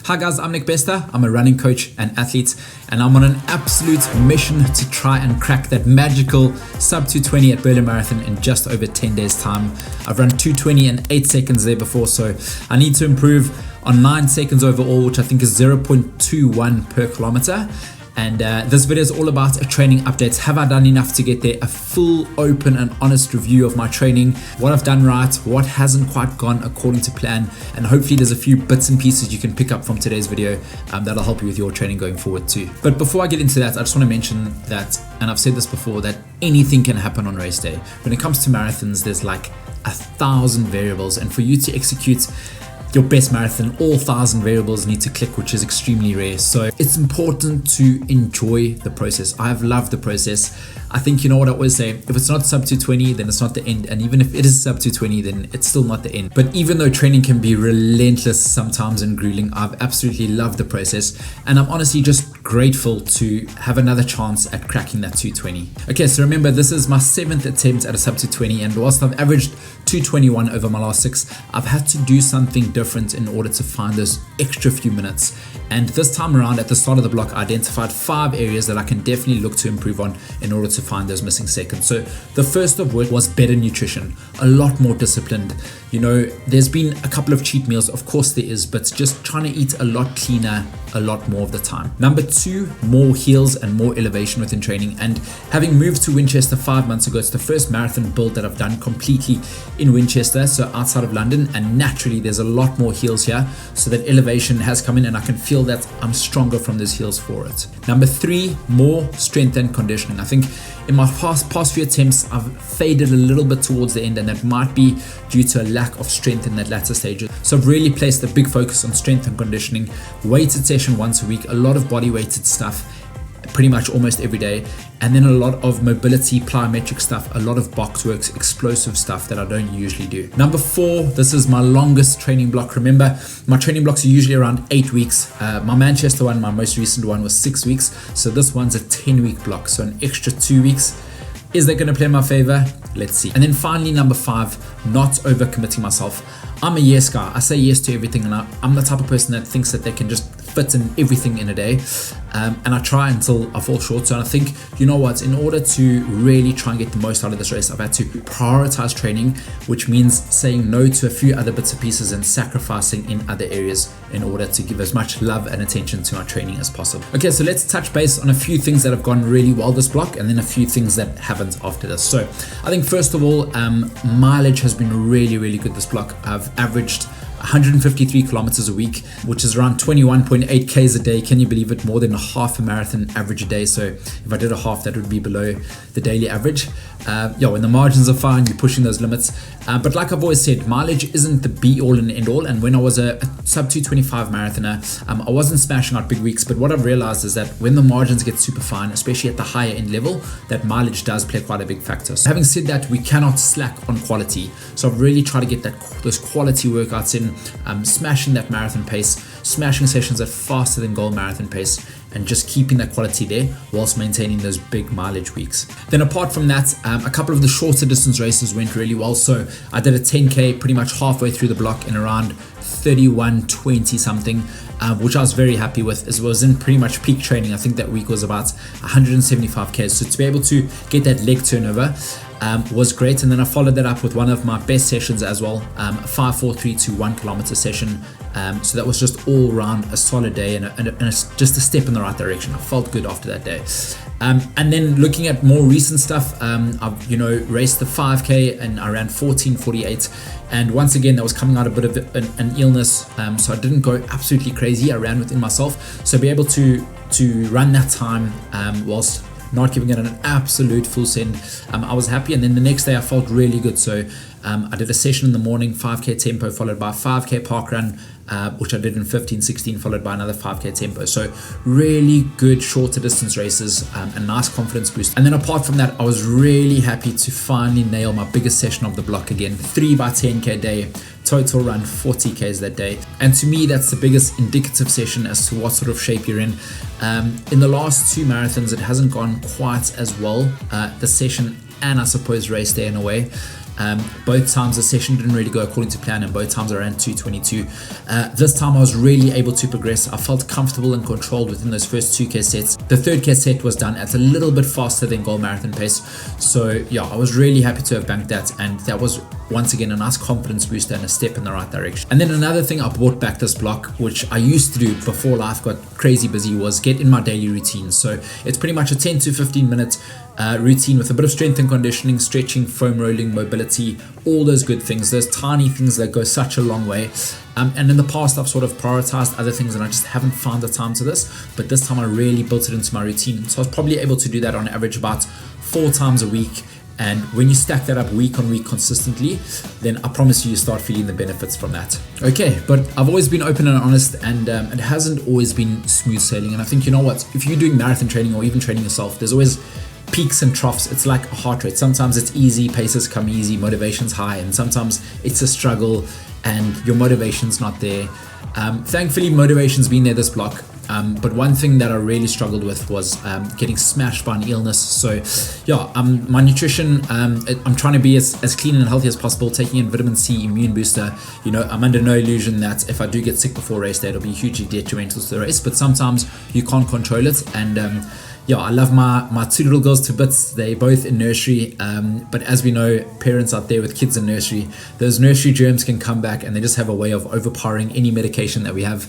Hi guys, I'm Nick Bester. I'm a running coach and athlete, and I'm on an absolute mission to try and crack that magical sub 220 at Berlin Marathon in just over 10 days time. I've run 220 in 8 seconds there before, so I need to improve on 9 seconds overall, which I think is 0.21 per kilometer. And this video is all about training updates. Have I done enough to get there? A full, open and honest review of my training, what I've done right, what hasn't quite gone according to plan, and hopefully there's a few bits and pieces you can pick up from today's video that'll help you with your training going forward too. But before I get into that, I just want to mention that, and I've said this before, that anything can happen on race day. When it comes to marathons, there's like 1,000 variables, and for you to execute your best marathon, all 1,000 variables need to click, which is extremely rare. So it's important to enjoy the process. I've loved the process. I think, you know what I always say, if it's not sub 220, then it's not the end. And even if it is sub 220, then it's still not the end. But even though training can be relentless sometimes and grueling, I've absolutely loved the process. And I'm honestly just grateful to have another chance at cracking that 220. Okay, so remember, this is my 7th attempt at a sub 220. And whilst I've averaged 221 over my last 6, I've had to do something different in order to find those extra few minutes. And this time around, at the start of the block, I identified 5 areas that I can definitely look to improve on in order to find those missing seconds. So the first of which was better nutrition, a lot more disciplined. You know, there's been a couple of cheat meals, of course there is, but just trying to eat a lot cleaner, a lot more of the time. Number 2, more heels and more elevation within training. And having moved to Winchester 5 months ago, it's the first marathon build that I've done completely in Winchester, so outside of London, and naturally there's a lot more heels here, so that elevation has come in and I can feel that I'm stronger from those heels for it. Number 3, more strength and conditioning. I think in my past few attempts, I've faded a little bit towards the end, and that might be due to a lack of strength in that latter stage. So I've really placed a big focus on strength and conditioning, weighted session once a week, a lot of body weighted stuff, pretty much almost every day, and then a lot of mobility, plyometric stuff, a lot of box works, explosive stuff that I don't usually do. Number 4, this is my longest training block. Remember, my training blocks are usually around 8 weeks. My Manchester one, my most recent one, was 6 weeks. So this one's a 10-week block, so an extra 2 weeks. Is that going to play in my favor? Let's see. And then finally, number 5, not overcommitting myself. I'm a yes guy. I say yes to everything, and I'm the type of person that thinks that they can just fit in everything in a day, and I try until I fall short. So I think, you know what, in order to really try and get the most out of this race, I've had to prioritize training, which means saying no to a few other bits and pieces and sacrificing in other areas in order to give as much love and attention to my training as possible. Okay, so let's touch base on a few things that have gone really well this block, and then a few things that haven't after this. So I think first of all, mileage has been really good this block. I've averaged 153 kilometers a week, which is around 21.8 Ks a day. Can you believe it? More than a half a marathon average a day. So if I did a half, that would be below the daily average. When the margins are fine, you're pushing those limits. But like I've always said, mileage isn't the be all and end all. And when I was a sub 225 marathoner, I wasn't smashing out big weeks. But what I've realized is that when the margins get super fine, especially at the higher end level, that mileage does play quite a big factor. So having said that, we cannot slack on quality. So I've really tried to get those quality workouts in, smashing that marathon pace, smashing sessions at faster than goal marathon pace, and just keeping that quality there whilst maintaining those big mileage weeks. Then apart from that, a couple of the shorter distance races went really well. So I did a 10K pretty much halfway through the block in around 31:20 something, which I was very happy with. As was in pretty much peak training. I think that week was about 175 Ks. So to be able to get that leg turnover was great. And then I followed that up with one of my best sessions as well, a 5-4-3-2 1 kilometer session. So that was just all around a solid day and just a step in the right direction. I felt good after that day. And then looking at more recent stuff, I've raced the 5K and I ran 14:48. And once again, that was coming out a bit of an illness, so I didn't go absolutely crazy. I ran within myself. So be able to run that time whilst not giving it an absolute full send, I was happy. And then the next day I felt really good. So I did a session in the morning, 5K tempo, followed by a 5K park run, which I did in 15:16, followed by another 5K tempo. So really good shorter distance races, a nice confidence boost. And then apart from that, I was really happy to finally nail my biggest session of the block again, 3x10K day, total run 40 Ks that day. And to me, that's the biggest indicative session as to what sort of shape you're in. In the last 2 marathons, it hasn't gone quite as well, the session and I suppose race day in a way. Both times the session didn't really go according to plan, and both times I ran 2:22. This time I was really able to progress. I felt comfortable and controlled within those first 2K sets. The 3rd K set was done at a little bit faster than goal marathon pace. So yeah, I was really happy to have banked that, and that was once again a nice confidence booster and a step in the right direction. And then another thing I brought back this block, which I used to do before life got crazy busy, was get in my daily routine. So it's pretty much a 10 to 15 minute routine with a bit of strength and conditioning, stretching, foam rolling, mobility, all those good things, those tiny things that go such a long way. And in the past I've sort of prioritized other things and I just haven't found the time to this, but this time I really built it into my routine. So I was probably able to do that on average about 4 times a week. And when you stack that up week on week consistently, then I promise you start feeling the benefits from that. Okay, but I've always been open and honest, and it hasn't always been smooth sailing. And I think, you know what, if you're doing marathon training or even training yourself, there's always peaks and troughs. It's like a heart rate. Sometimes it's easy, paces come easy, motivation's high, and sometimes it's a struggle and your motivation's not there. Thankfully, motivation's been there this block. But one thing that I really struggled with was getting smashed by an illness. So yeah, my nutrition, I'm trying to be as clean and healthy as possible, taking in vitamin C, immune booster. You know, I'm under no illusion that if I do get sick before race day, it'll be hugely detrimental to the race, but sometimes you can't control it. And yeah, I love my 2 little girls to bits. They're both in nursery, but as we know, parents out there with kids in nursery, those nursery germs can come back and they just have a way of overpowering any medication that we have.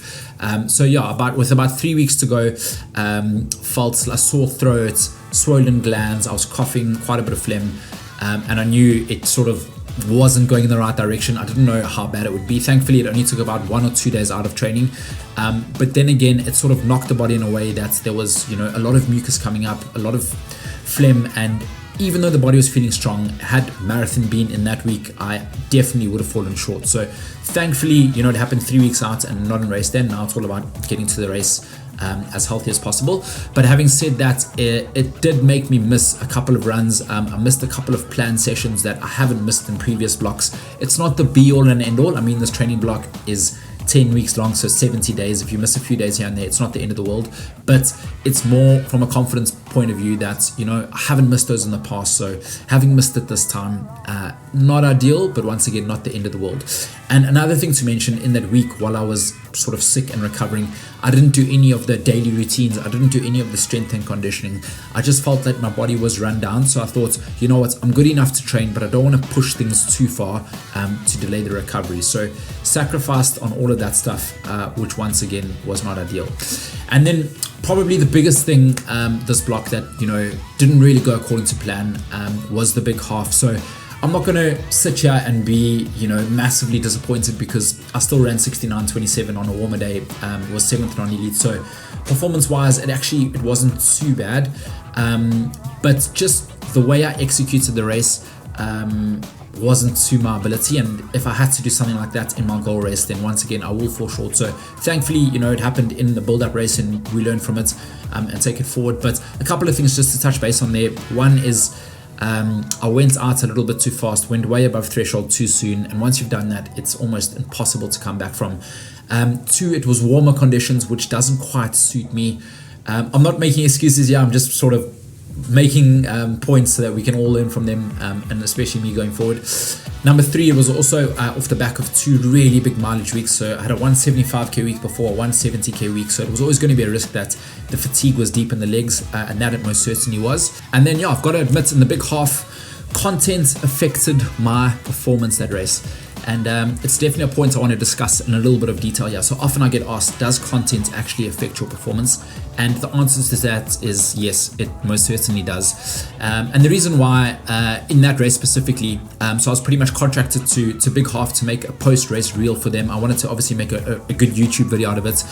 So yeah, with about 3 weeks to go, felt a sore throat, swollen glands, I was coughing, quite a bit of phlegm, and I knew it sort of wasn't going in the right direction. I didn't know how bad it would be. Thankfully, it only took about 1 or 2 days out of training. But then again, it sort of knocked the body in a way that there was, you know, a lot of mucus coming up, a lot of phlegm, and even though the body was feeling strong, had marathon been in that week, I definitely would have fallen short. So thankfully, you know, it happened 3 weeks out and not in race then. Now it's all about getting to the race as healthy as possible. But having said that, it did make me miss a couple of runs. I missed a couple of planned sessions that I haven't missed in previous blocks. It's not the be all and end all. I mean, this training block is 10 weeks long, so 70 days. If you miss a few days here and there, it's not the end of the world, but it's more from a confidence point of view that, you know, I haven't missed those in the past. So having missed it this time, not ideal, but once again, not the end of the world. And another thing to mention, in that week while I was sort of sick and recovering, I didn't do any of the daily routines. I didn't do any of the strength and conditioning. I just felt that my body was run down. So I thought, you know what, I'm good enough to train, but I don't want to push things too far to delay the recovery. So sacrificed on all of that stuff, which once again was not ideal. And then probably the biggest thing this block that, you know, didn't really go according to plan was the big half. So I'm not going to sit here and be, you know, massively disappointed because I still ran 69:27 on a warmer day, was 7th on elite. So performance wise, it wasn't too bad, but just the way I executed the race wasn't to my ability, and if I had to do something like that in my goal race, then once again I will fall short. So thankfully, you know, it happened in the build-up race and we learned from it and take it forward. But a couple of things just to touch base on there. One is I went out a little bit too fast, went way above threshold too soon, and once you've done that, it's almost impossible to come back from. 2, it was warmer conditions, which doesn't quite suit me. I'm not making excuses here, I'm just sort of making points so that we can all learn from them, and especially me going forward. Number 3, it was also off the back of 2 really big mileage weeks. So I had a 175k week before, a 170k week, so it was always going to be a risk that the fatigue was deep in the legs, and that it most certainly was. And then yeah, I've got to admit, in the big half, content affected my performance that race. And it's definitely a point I want to discuss in a little bit of detail here. So often I get asked, does content actually affect your performance? And the answer to that is yes, it most certainly does. And the reason why in that race specifically, so I was pretty much contracted to Big Half to make a post-race reel for them. I wanted to obviously make a good YouTube video out of it.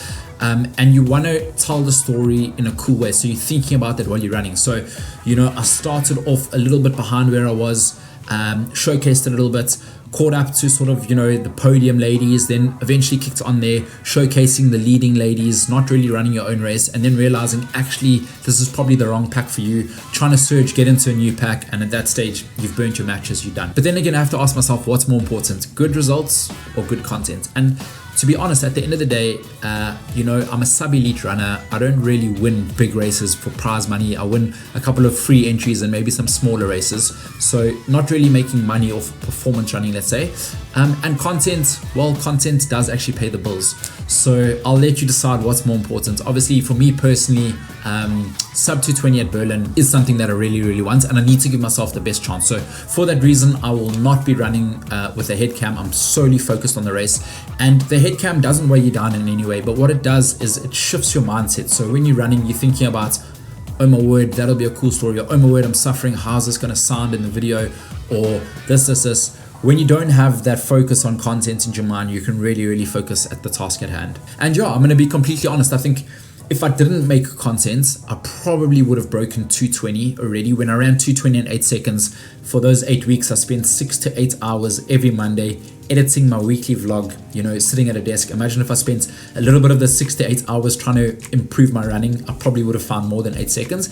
And you want to tell the story in a cool way. So you're thinking about that while you're running. So, you know, I started off a little bit behind where I was, showcased it a little bit, caught up to sort of, you know, the podium ladies, then eventually kicked on there, showcasing the leading ladies, not really running your own race, and then realizing actually this is probably the wrong pack for you, trying to surge, get into a new pack, and at that stage you've burnt your matches, you're done. But then again, I have to ask myself, what's more important, good results or good content? And to be honest, at the end of the day, you know, I'm a sub-elite runner. I don't really win big races for prize money. I win a couple of free entries and maybe some smaller races. So not really making money off performance running, let's say. And content, well, content does actually pay the bills. So I'll let you decide what's more important. Obviously, for me personally, sub 220 at Berlin is something that I really want, and I need to give myself the best chance. So for that reason, I will not be running with a head cam. I'm solely focused on the race, and the head cam doesn't weigh you down in any way, but what it does is it shifts your mindset. So when you're running, you're thinking about, oh my word, that'll be a cool story, or oh my word, I'm suffering, how's this going to sound in the video, or this. When you don't have that focus on content in your mind, you can really focus at the task at hand. And yeah, I'm going to be completely honest. I think if I didn't make content, I probably would have broken 220 already. When I ran 220 in 8 seconds, for those 8 weeks, I spent 6 to 8 hours every Monday editing my weekly vlog, you know, sitting at a desk. Imagine if I spent a little bit of the 6 to 8 hours trying to improve my running, I probably would have found more than 8 seconds.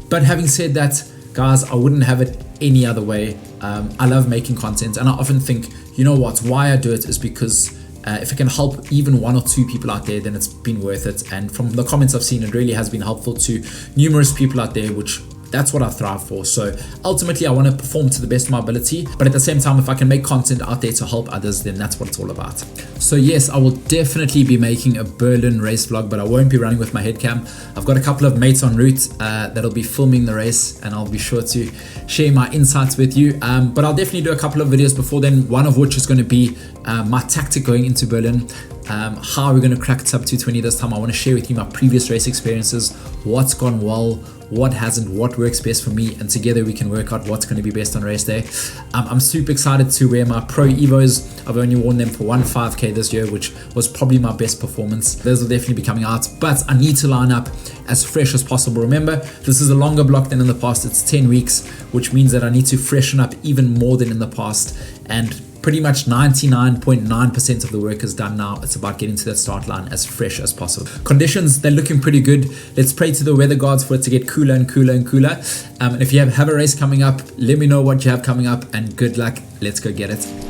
But having said that, guys, I wouldn't have it any other way. I love making content, and I often think, you know what, why I do it is because if it can help even 1 or 2 people out there, then it's been worth it. And from the comments I've seen, it really has been helpful to numerous people out there, which that's what I thrive for. So ultimately, I want to perform to the best of my ability, but at the same time, if I can make content out there to help others, then that's what it's all about. So yes, I will definitely be making a Berlin race vlog, but I won't be running with my head cam. I've got a couple of mates en route that'll be filming the race, and I'll be sure to share my insights with you. But I'll definitely do a couple of videos before then, one of which is going to be my tactic going into Berlin. How we're going to crack sub 220 this time. I want to share with you my previous race experiences, what's gone well, what hasn't, what works best for me, and together we can work out what's going to be best on race day. I'm super excited to wear my Pro Evos. I've only worn them for one 5K this year, which was probably my best performance. Those will definitely be coming out, but I need to line up as fresh as possible. Remember, this is a longer block than in the past. It's 10 weeks, which means that I need to freshen up even more than in the past, and pretty much 99.9% of the work is done now. It's about getting to that start line as fresh as possible. Conditions, they're looking pretty good. Let's pray to the weather gods for it to get cooler and cooler and cooler. And if you have a race coming up, let me know what you have coming up, and good luck. Let's go get it.